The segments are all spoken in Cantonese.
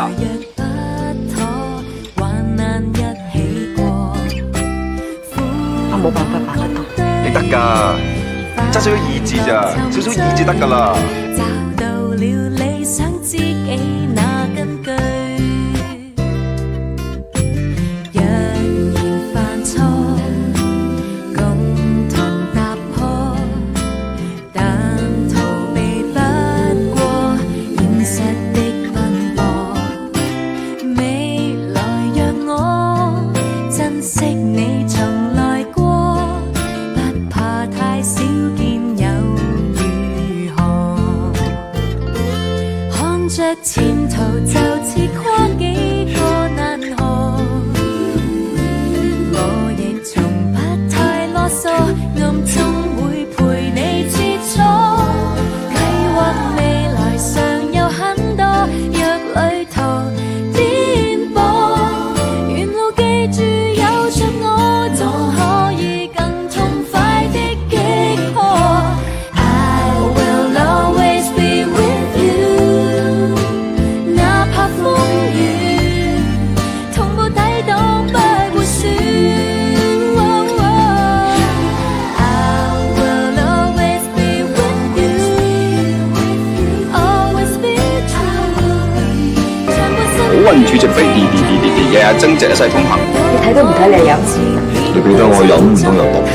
啊！我冇辦法辦得到。你得㗎，爭少少意志咋，少少意志得㗎啦。找到了理想知己那根據，若然犯錯，共同踏破，但逃避不過現實的奔波。未來讓我珍惜你曾來過，不怕太少見又如何？看着前途就似跨幾個難河，我亦從不太囉嗦，暗中會陪你切磋。計劃未來尚有很多，若旅途顛簸，沿路記住有着我，總可以更痛快的擊破。I will always be with you， 哪怕風雨，同步抵擋不會輸。I will always be with you， always be true。好運主席飛啲，日日增值一世通行。你睇都唔睇你飲？你俾得我飲唔通有毒嘅。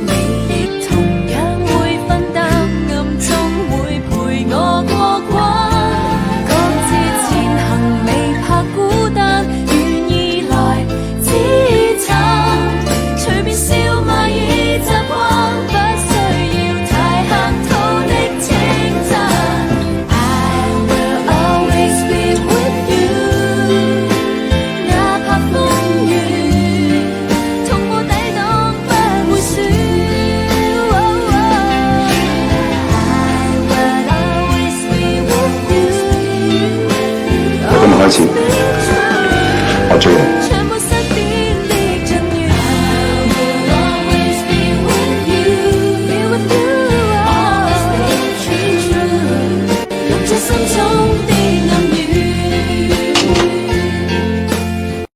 你亦同樣會分擔，暗中會陪我過關。各自前行，未怕孤單，願意來支撐。隨便笑罵已習慣，不需要太客套的稱讚。I will always be with you， 哪怕風雨，同步抵擋不會輸。I will always be with you。由今日開始，我追你。